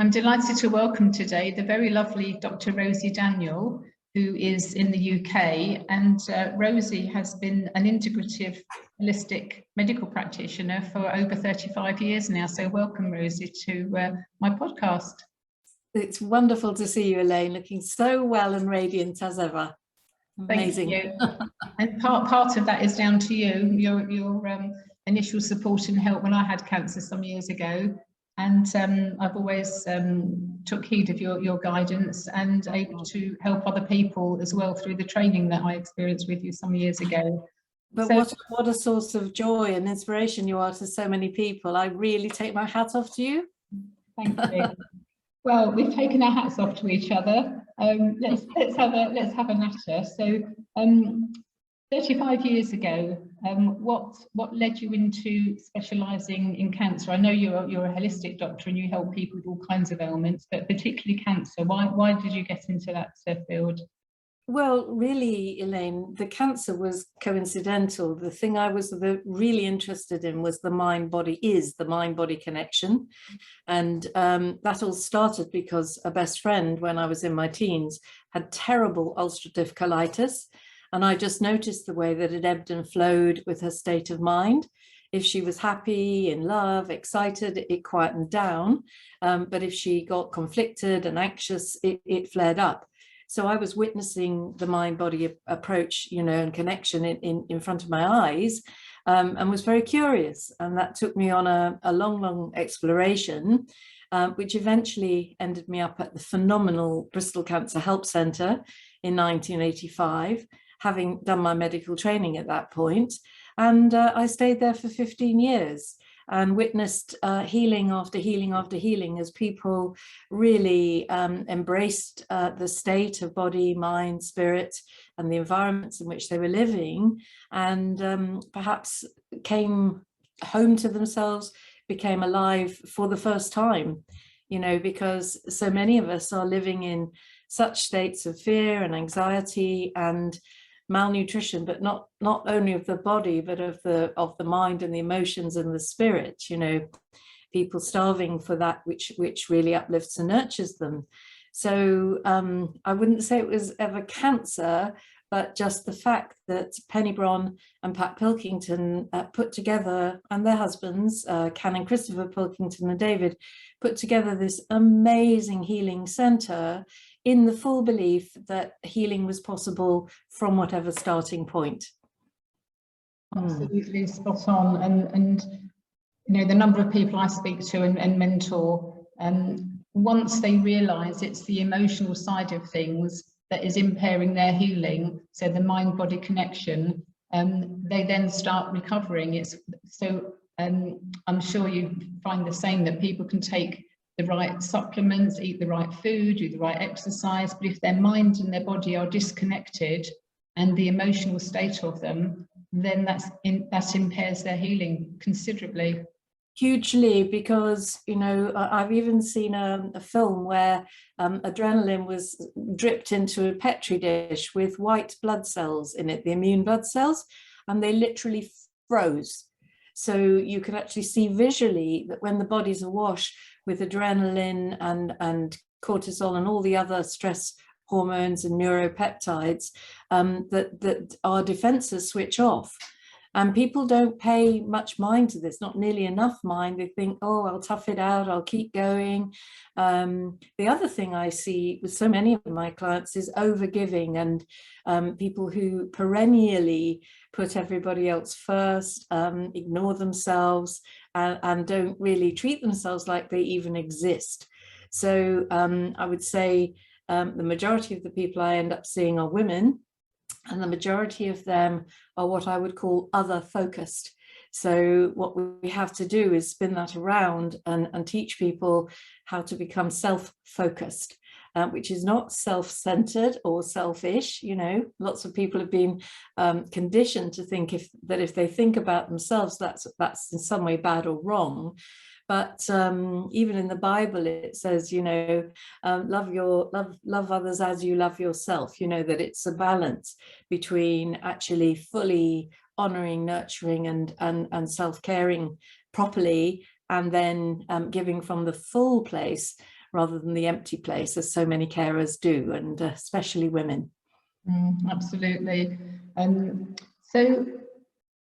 I'm delighted to welcome today the very lovely Dr. Rosy Daniel, who is in the UK. And Rosy has been an integrative holistic medical practitioner for over 35 years now. So welcome, Rosy, to my podcast. It's wonderful to see you, Elaine, looking so well and radiant as ever. Amazing. Thank you. And part of that is down to you, your initial support and help when I had cancer some years ago. And I've always took heed of your guidance and able to help other people as well through the training that I experienced with you some years ago. But so, what a source of joy and inspiration you are to so many people. I really take my hat off to you. Thank you. Well, we've taken our hats off to each other. Let's have a natter. So 35 years ago, what led you into specialising in cancer? I know you're a holistic doctor and you help people with all kinds of ailments, but particularly cancer. Why did you get into that field? Well, really, Elaine, the cancer was coincidental. The thing I was really interested in was the mind-body connection. And that all started because a best friend, when I was in my teens, had terrible ulcerative colitis. And I just noticed the way that it ebbed and flowed with her state of mind. If she was happy, in love, excited, it quietened down. But if she got conflicted and anxious, it flared up. So I was witnessing the mind-body approach, and connection in front of my eyes, and was very curious. And that took me on a long exploration, which eventually ended me up at the phenomenal Bristol Cancer Help Centre in 1985, having done my medical training at that point. And I stayed there for 15 years. And witnessed healing after healing after healing as people really embraced the state of body, mind, spirit, and the environments in which they were living, and perhaps came home to themselves, became alive for the first time, because so many of us are living in such states of fear and anxiety and malnutrition, but not only of the body, but of the mind and the emotions and the spirit. People starving for that which really uplifts and nurtures them. So I wouldn't say it was ever cancer, but just the fact that Penny Bron and Pat Pilkington put together, and their husbands, Can and Christopher Pilkington and David, put together this amazing healing centre in the full belief that healing was possible from whatever starting point. Absolutely spot on. And the number of people I speak to and mentor, once they realise it's the emotional side of things that is impairing their healing, so the mind-body connection, they then start recovering. It's so I'm sure you find the same, that people can take the right supplements, eat the right food, do the right exercise, but if their mind and their body are disconnected and the emotional state of them, then that impairs their healing considerably. Hugely, because I've even seen a film where adrenaline was dripped into a petri dish with white blood cells in it, the immune blood cells, and they literally froze. So you can actually see visually that when the body's awash with adrenaline and cortisol and all the other stress hormones and neuropeptides, that our defenses switch off. And people don't pay much mind to this, not nearly enough mind. They think, oh, I'll tough it out, I'll keep going. The other thing I see with so many of my clients is overgiving, and people who perennially put everybody else first, ignore themselves, and don't really treat themselves like they even exist. So I would say the majority of the people I end up seeing are women, and the majority of them are what I would call other focused. So what we have to do is spin that around and teach people how to become self-focused, which is not self-centered or selfish. Lots of people have been conditioned to think that if they think about themselves, that's in some way bad or wrong. But even in the Bible, it says, love others as you love yourself, that it's a balance between actually fully honoring, nurturing and self-caring properly, and then giving from the full place rather than the empty place, as so many carers do, and especially women. Absolutely. So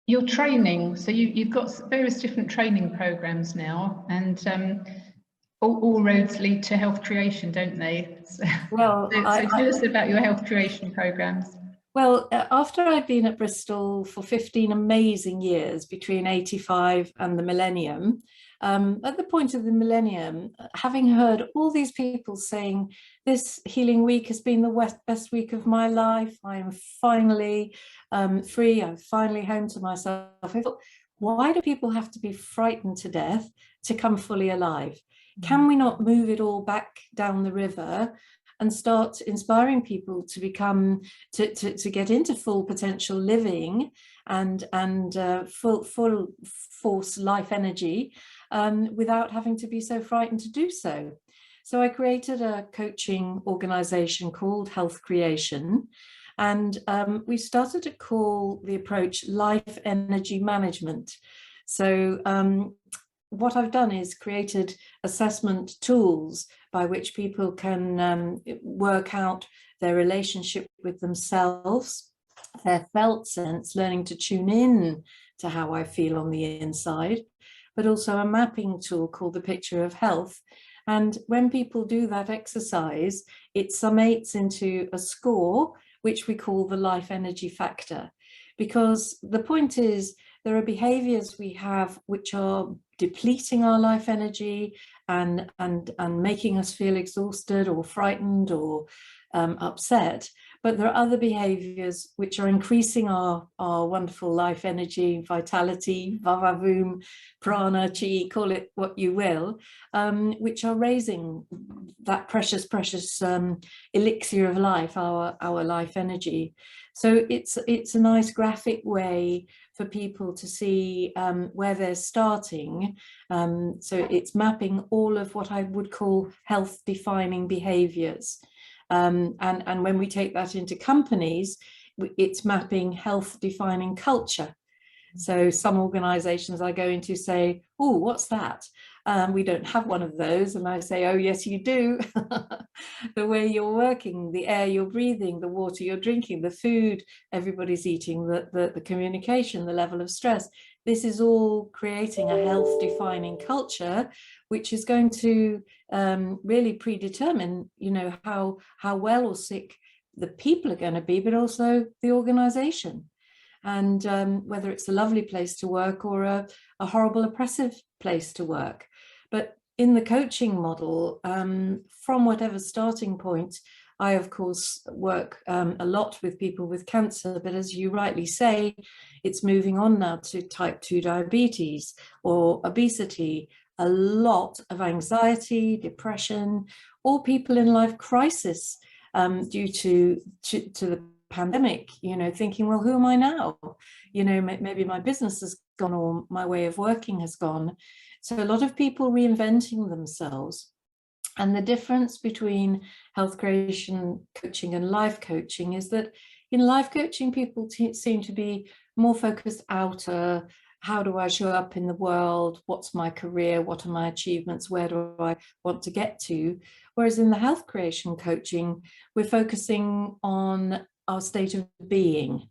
your training, so you've got various different training programs now, and all roads lead to health creation, don't they? Well, so tell us about your health creation programs. Well, after I'd been at Bristol for 15 amazing years between 85 and the millennium, at the point of the millennium, having heard all these people saying, this healing week has been the best week of my life, I am finally free, I'm finally home to myself, I thought, why do people have to be frightened to death to come fully alive? Can we not move it all back down the river and start inspiring people to become, to get into full potential living and full force life energy without having to be so frightened to do so. So I created a coaching organization called Health Creation, and we started to call the approach life energy management. So what I've done is created assessment tools by which people can work out their relationship with themselves, their felt sense, learning to tune in to how I feel on the inside, but also a mapping tool called the Picture of Health. And when people do that exercise, it summates into a score, which we call the life energy factor. Because the point is, there are behaviors we have which are depleting our life energy and making us feel exhausted or frightened or upset. But there are other behaviors which are increasing our wonderful life energy, vitality, vavavoom, prana, chi, call it what you will, which are raising that precious elixir of life, our life energy. So it's a nice graphic way for people to see where they're starting. So it's mapping all of what I would call health defining behaviors. And when we take that into companies, it's mapping health defining culture. So some organizations I go into say, oh, what's that? We don't have one of those. And I say, oh, yes, you do. The way you're working, the air you're breathing, the water you're drinking, the food everybody's eating, the communication, the level of stress. This is all creating a health defining culture, which is going to really predetermine, you know, how well or sick the people are going to be, but also the organization. And whether it's a lovely place to work or a horrible, oppressive place to work. But in the coaching model, from whatever starting point, I, of course, work a lot with people with cancer, but as you rightly say, it's moving on now to type 2 diabetes or obesity, a lot of anxiety, depression, or people in life crisis due to the pandemic, you know, thinking, well, who am I now? You know, maybe my business has gone or my way of working has gone. So a lot of people reinventing themselves. And the difference between health creation coaching and life coaching is that in life coaching, people seem to be more focused outer. How do I show up in the world? What's my career? What are my achievements? Where do I want to get to? Whereas in the health creation coaching, we're focusing on our state of being,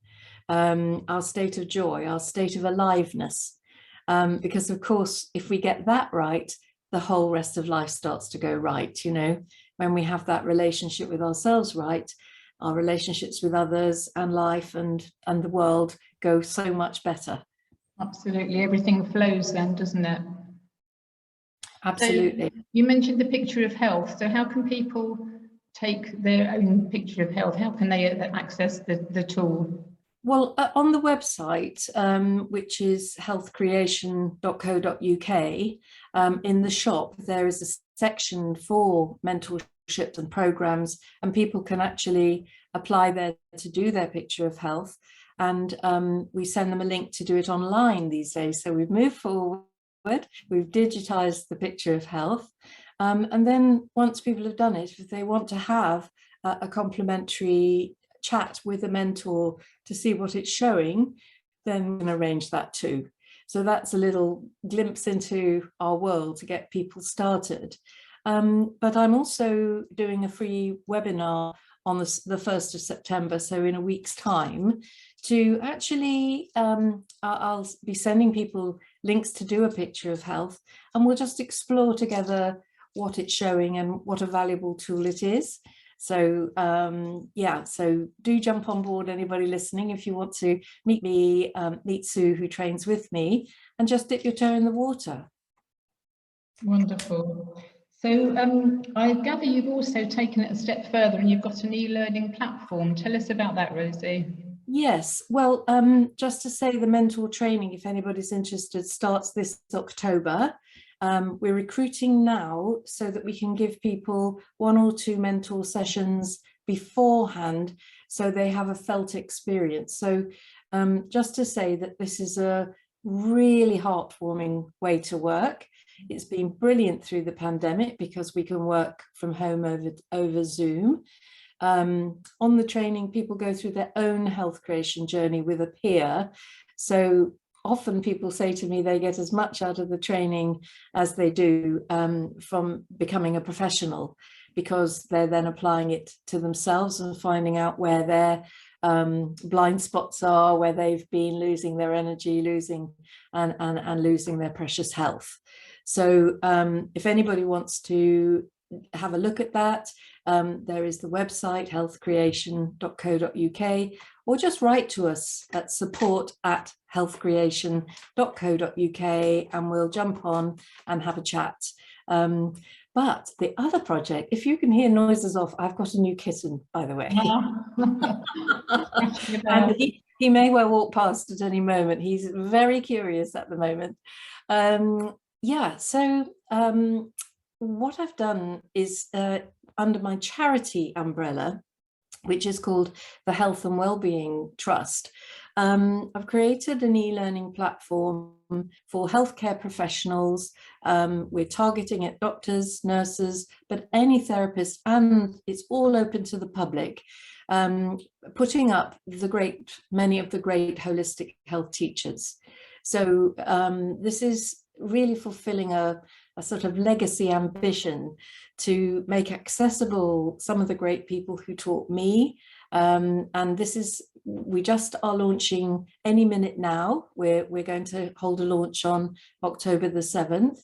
our state of joy, our state of aliveness. Because of course, if we get that right, the whole rest of life starts to go right. You know, when we have that relationship with ourselves right, our relationships with others and life and the world go so much better. Absolutely, everything flows then, doesn't it? Absolutely. So you mentioned the picture of health. So how can people take their own picture of health? How can they access the tool? Well, on the website, which is healthcreation.co.uk, in the shop, there is a section for mentorships and programs, and people can actually apply there to do their picture of health. And we send them a link to do it online these days. So we've moved forward, we've digitized the picture of health. And then once people have done it, if they want to have a complimentary chat with a mentor to see what it's showing, then we can arrange that too. So that's a little glimpse into our world to get people started. But I'm also doing a free webinar on the 1st of September, so in a week's time, to actually, I'll be sending people links to do a picture of health, and we'll just explore together what it's showing and what a valuable tool it is. So yeah, so do jump on board, anybody listening, if you want to meet me, meet Sue, who trains with me, and just dip your toe in the water. Wonderful. So I gather you've also taken it a step further and you've got an e-learning platform. Tell us about that, Rosie. Yes, well, just to say, the mentor training, if anybody's interested, starts this October. We're recruiting now so that we can give people 1 or 2 mentor sessions beforehand, so they have a felt experience. So just to say that this is a really heartwarming way to work. It's been brilliant through the pandemic because we can work from home over Zoom. On the training, people go through their own health creation journey with a peer. So often people say to me they get as much out of the training as they do from becoming a professional, because they're then applying it to themselves and finding out where their blind spots are, where they've been losing their energy, losing their precious health. So if anybody wants to have a look at that, there is the website healthcreation.co.uk, or just write to us at support@healthcreation.co.uk and we'll jump on and have a chat. But the other project, if you can hear noises off, I've got a new kitten, by the way. And he may well walk past at any moment. He's very curious at the moment. Yeah, so what I've done is under my charity umbrella, which is called the Health and Wellbeing Trust, I've created an e-learning platform for healthcare professionals. We're targeting at doctors, nurses, but any therapist, and it's all open to the public, putting up many of the great holistic health teachers. So this is really fulfilling a sort of legacy ambition to make accessible some of the great people who taught me. And this is, we just are launching any minute now. We're going to hold a launch on October the 7th.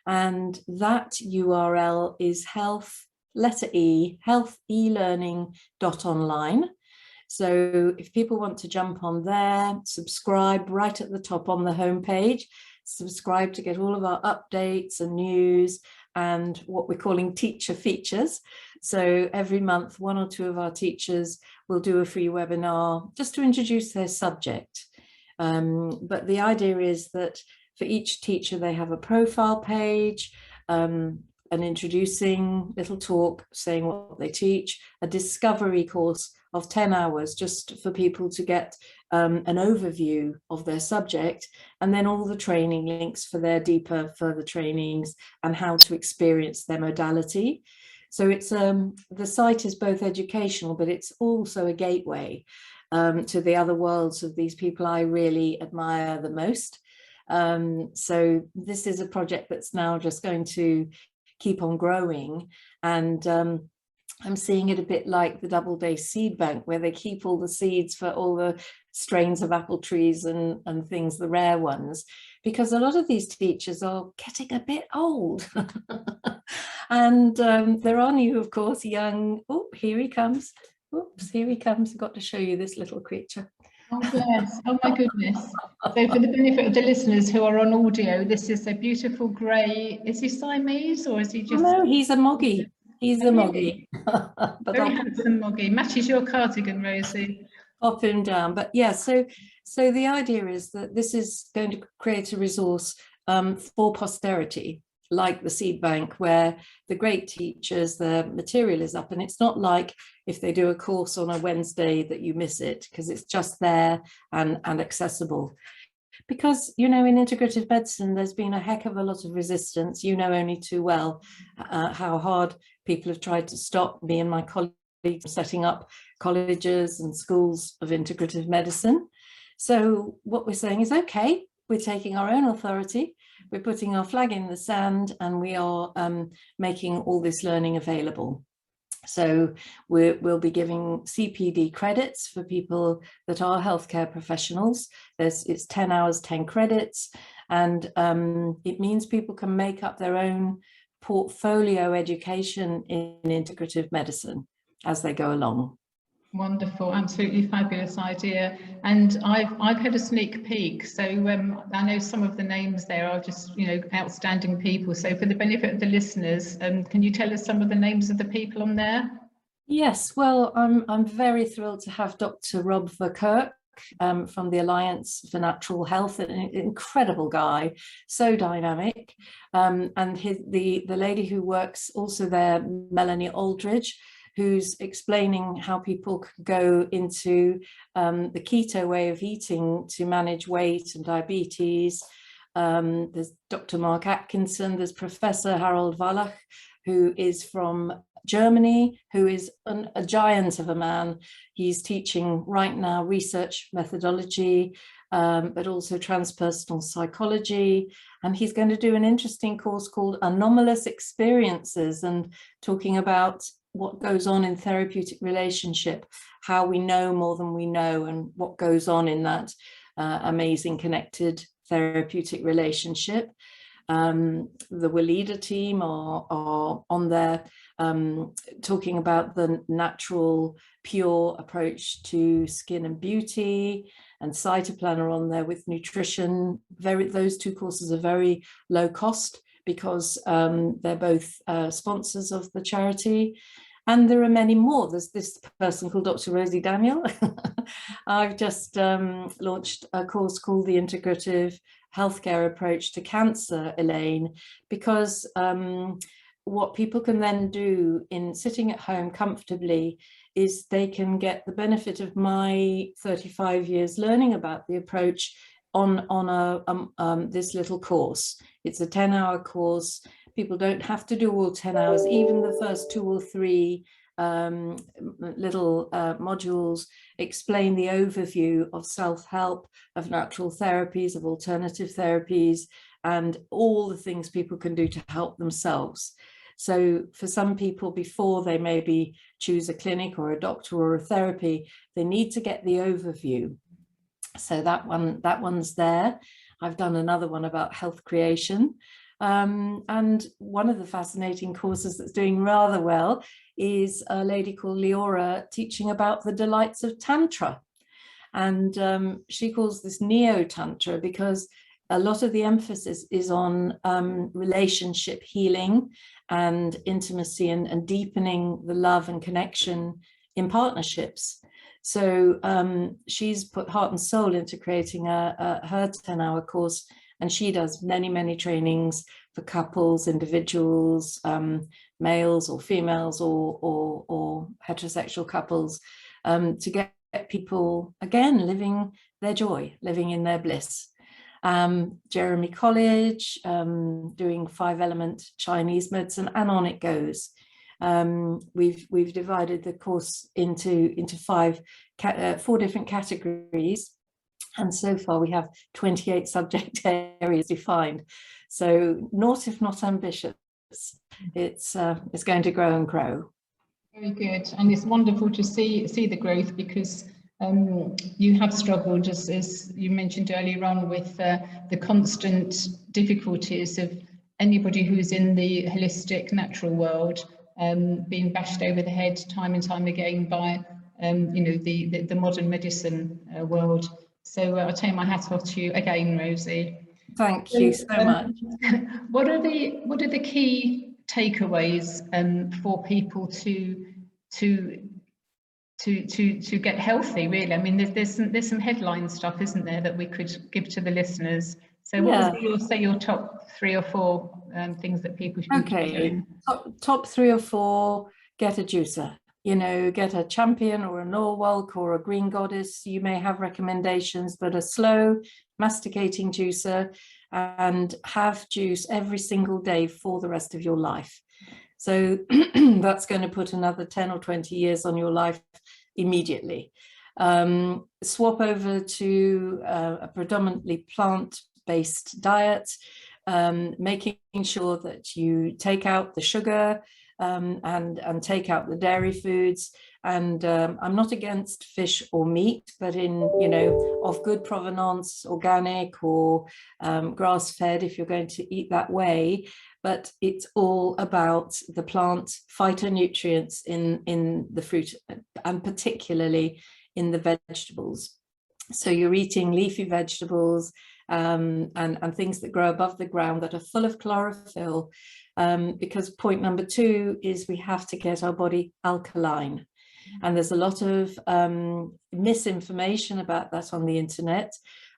And that URL is health-elearning.online. So if people want to jump on there, subscribe right at the top on the homepage, subscribe to get all of our updates and news and what we're calling teacher features. So every month, 1 or 2 of our teachers will do a free webinar just to introduce their subject. But the idea is that for each teacher, they have a profile page, an introducing little talk saying what they teach, a discovery course of 10 hours just for people to get an overview of their subject, and then all the training links for their deeper further trainings and how to experience their modality. So it's the site is both educational, but it's also a gateway to the other worlds of these people I really admire the most. So this is a project that's now just going to keep on growing, and I'm seeing it a bit like the Doubleday seed bank, where they keep all the seeds for all the strains of apple trees and things, the rare ones, because a lot of these teachers are getting a bit old. And there are new, of course, young, oh, here he comes. Oops, here he comes. I've got to show you this little creature. Oh, bless. Oh, my goodness. So for the benefit of the listeners who are on audio, this is a beautiful grey, is he Siamese or is he just... Oh, no, he's a moggy. He's a moggy. But very handsome moggy. Matches your cardigan, Rosie. Pop him down. But yeah, so the idea is that this is going to create a resource for posterity, like the seed bank, where the great teachers, their material is up, and it's not like if they do a course on a Wednesday that you miss it, because it's just there and accessible. Because, you know, in integrative medicine, there's been a heck of a lot of resistance. You know only too well how hard people have tried to stop me and my colleagues setting up colleges and schools of integrative medicine. So what we're saying is, okay, we're taking our own authority, we're putting our flag in the sand, and we are making all this learning available. So we'll be giving CPD credits for people that are healthcare professionals. It's 10 hours, 10 credits, and it means people can make up their own portfolio education in integrative medicine as they go along. Wonderful, absolutely fabulous idea. And I've had a sneak peek, so I know some of the names there are just, you know, outstanding people. So for the benefit of the listeners, can you tell us some of the names of the people on there? Yes, well, I'm very thrilled to have Dr. Rob Verkerk from the Alliance for Natural Health, an incredible guy, so dynamic, and the lady who works also there, Melanie Aldridge, who's explaining how people can go into the keto way of eating to manage weight and diabetes. There's Dr. Mark Atkinson, there's Professor Harold Wallach, who is from Germany, who is a giant of a man. He's teaching right now research methodology, but also transpersonal psychology. And he's going to do an interesting course called Anomalous Experiences, and talking about what goes on in therapeutic relationship, how we know more than we know, and what goes on in that amazing connected therapeutic relationship. The Walida team are on there talking about the natural, pure approach to skin and beauty, and Cytoplan are on there with nutrition. Those two courses are very low cost because they're both sponsors of the charity. And there are many more. There's this person called Dr. Rosy Daniel. I've just launched a course called the Integrative Healthcare Approach to Cancer, Elaine, because what people can then do in sitting at home comfortably is they can get the benefit of my 35 years learning about the approach on this little course. It's a 10-hour course. People don't have to do all 10 hours, even the first 2 or 3 little modules explain the overview of self-help, of natural therapies, of alternative therapies, and all the things people can do to help themselves. So for some people, before they maybe choose a clinic or a doctor or a therapy, they need to get the overview. So that one's there. I've done another one about health creation. And one of the fascinating courses that's doing rather well is a lady called Leora teaching about the delights of Tantra. And she calls this Neo-Tantra because a lot of the emphasis is on relationship healing and intimacy and deepening the love and connection in partnerships. So she's put heart and soul into creating her 10-hour course, and she does many trainings for couples, individuals, males or females or heterosexual couples, to get people, again, living their joy, living in their bliss. Jeremy College, doing 5-element Chinese medicine, and on it goes. We've divided the course into 4 different categories, and so far we have 28 subject areas defined. So naught if not ambitious. It's going to grow and grow. Very good, and it's wonderful to see the growth, because you have struggled, as you mentioned earlier on, with the constant difficulties of anybody who's in the holistic natural world being bashed over the head time and time again by the modern medicine world. So I'll take my hat off to you again, Rosy. Thank you so much. What are the key takeaways for people to get healthy, really? I mean, there's some headline stuff, isn't there, that we could give to the listeners? So what would your top 3 or 4 things that people should be doing? Top 3 or 4, get a juicer. Get a Champion or a Norwalk or a Green Goddess. You may have recommendations, but a slow masticating juicer, and have juice every single day for the rest of your life. So that's going to put another 10 or 20 years on your life immediately. Swap over to a predominantly plant-based diet. making sure that you take out the sugar and take out the dairy foods. And I'm not against fish or meat, but of good provenance, organic or grass-fed, if you're going to eat that way. But it's all about the plant phytonutrients in the fruit, and particularly in the vegetables. So you're eating leafy vegetables and things that grow above the ground that are full of chlorophyll, because point number 2 is we have to get our body alkaline. And there's a lot of misinformation about that on the internet.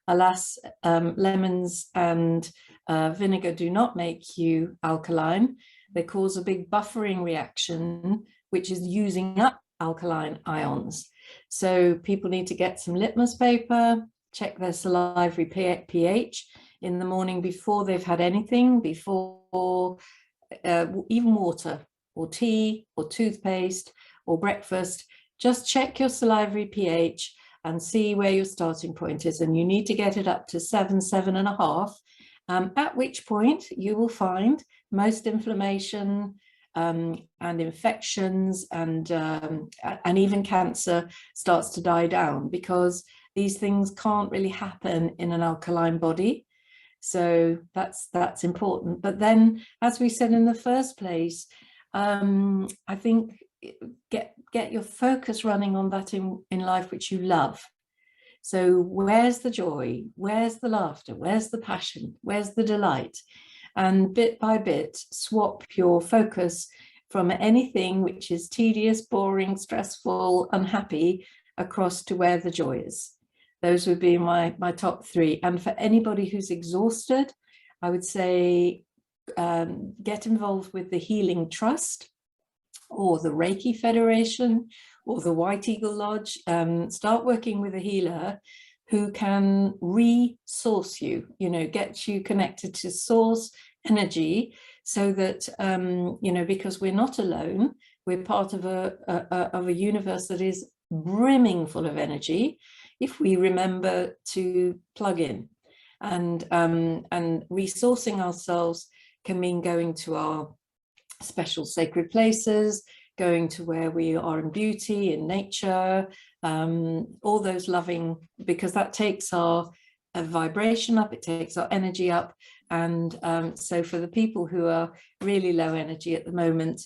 Alas, lemons and vinegar do not make you alkaline. They cause a big buffering reaction, which is using up alkaline ions. So people need to get some litmus paper, check their salivary pH in the morning before they've had anything, before even water or tea or toothpaste or breakfast. Just check your salivary pH and see where your starting point is. And you need to get it up to 7, 7.5, at which point you will find most inflammation and infections and even cancer starts to die down, because these things can't really happen in an alkaline body. So that's important. But then, as we said in the first place, I think get your focus running on that in life which you love. So where's the joy? Where's the laughter? Where's the passion? Where's the delight? And bit by bit, swap your focus from anything which is tedious, boring, stressful, unhappy, across to where the joy is. Those would be my top 3. And for anybody who's exhausted, I would say get involved with the Healing Trust or the Reiki Federation or the White Eagle Lodge. Start working with a healer who can resource you, get you connected to source energy, so that, because we're not alone, we're part of a universe that is brimming full of energy, if we remember to plug in. And resourcing ourselves can mean going to our special sacred places, going to where we are in beauty, in nature, all those loving, because that takes our vibration up, it takes our energy up. And so for the people who are really low energy at the moment,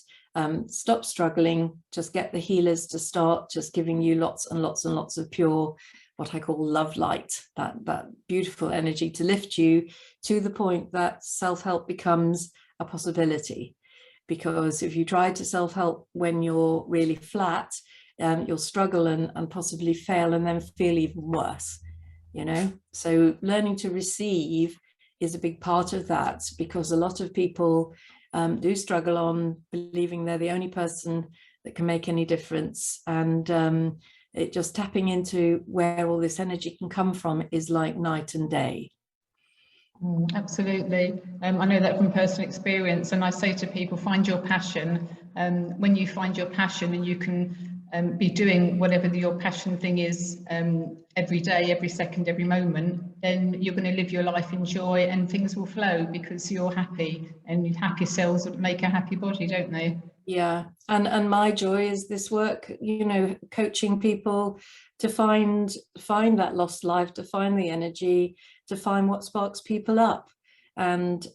stop struggling, just get the healers to start just giving you lots and lots and lots of pure, what I call love light, that beautiful energy to lift you to the point that self-help becomes a possibility. Because if you try to self-help when you're really flat, you'll struggle and possibly fail and then feel even worse, So learning to receive is a big part of that, because a lot of people do struggle on believing they're the only person that can make any difference. And it just tapping into where all this energy can come from is like night and day. Absolutely. I know that from personal experience, and I say to people, find your passion. When you find your passion and you can be doing whatever your passion thing is every day, every second, every moment, then you're going to live your life in joy and things will flow because you're happy, and happy cells make a happy body, don't they? Yeah, and my joy is this work, coaching people to find that lost life, to find the energy, to find what sparks people up. And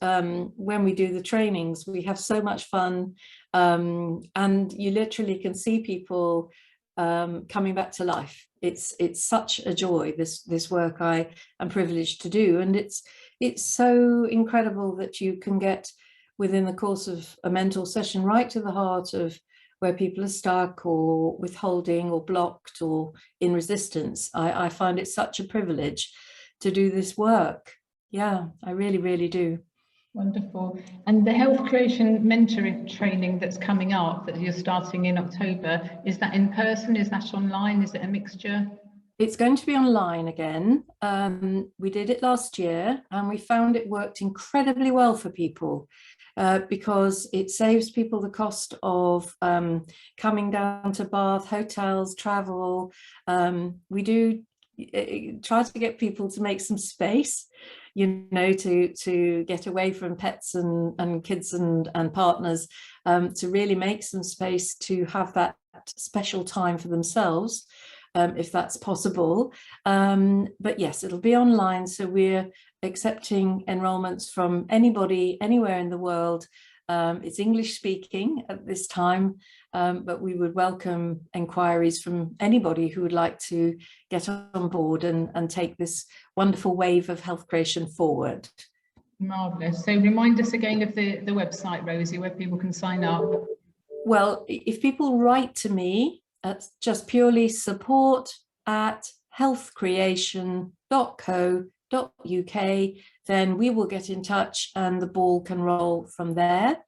when we do the trainings, we have so much fun, and you literally can see people coming back to life. It's such a joy, this work I am privileged to do, and it's so incredible that you can get within the course of a mental session right to the heart of where people are stuck or withholding or blocked or in resistance. I find it such a privilege to do this work. Yeah, I really, really do. Wonderful. And the health creation mentoring training that's coming up, that you're starting in October, is that in person? Is that online? Is it a mixture? It's going to be online again. We did it last year and we found it worked incredibly well for people. Because it saves people the cost of coming down to Bath, hotels, travel. We do try to get people to make some space, you know, to get away from pets and kids and partners, to really make some space to have that special time for themselves, if that's possible. But yes, it'll be online, so we're accepting enrolments from anybody anywhere in the world. It's English speaking at this time, but we would welcome inquiries from anybody who would like to get on board and take this wonderful wave of health creation forward. Marvellous. So remind us again of the website, Rosie, where people can sign up. Well, if people write to me, just purely support@healthcreation.co.uk, then we will get in touch and the ball can roll from there.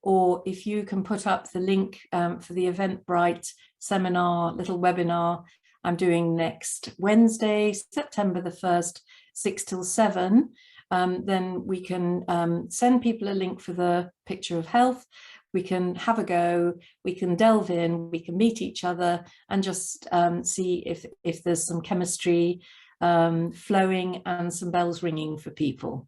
Or if you can put up the link for the Eventbrite seminar, little webinar I'm doing next Wednesday, September the 1st, 6 till 7, then we can send people a link for the picture of health. We can have a go, we can delve in, we can meet each other and just see if there's some chemistry flowing and some bells ringing for people.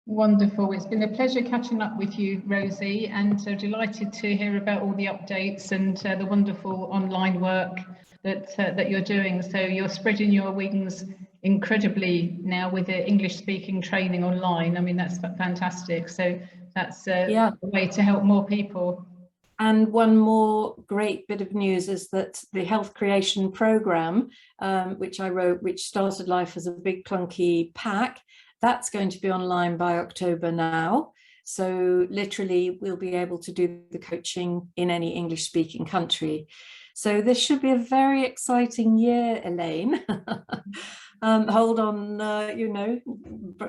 Wonderful. It's been a pleasure catching up with you, Rosie, and delighted to hear about all the updates and the wonderful online work that you're doing. So you're spreading your wings incredibly now with the English speaking training online. I mean, that's fantastic. So that's a way to help more people. And one more great bit of news is that the Health Creation Programme, which I wrote, which started life as a big clunky pack, that's going to be online by October now. So literally we'll be able to do the coaching in any English speaking country. So this should be a very exciting year, Elaine. Hold on, you know,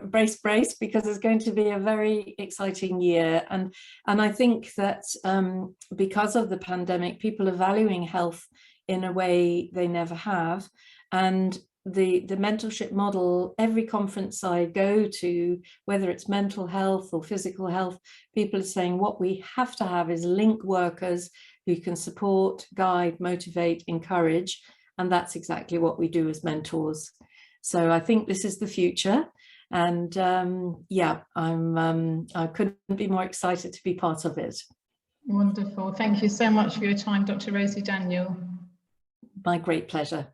brace, because it's going to be a very exciting year. And I think that because of the pandemic, people are valuing health in a way they never have. And the mentorship model, every conference I go to, whether it's mental health or physical health, people are saying what we have to have is link workers who can support, guide, motivate, encourage. And that's exactly what we do as mentors. So I think this is the future. And yeah, I couldn't be more excited to be part of it. Wonderful. Thank you so much for your time, Dr. Rosy Daniel. My great pleasure.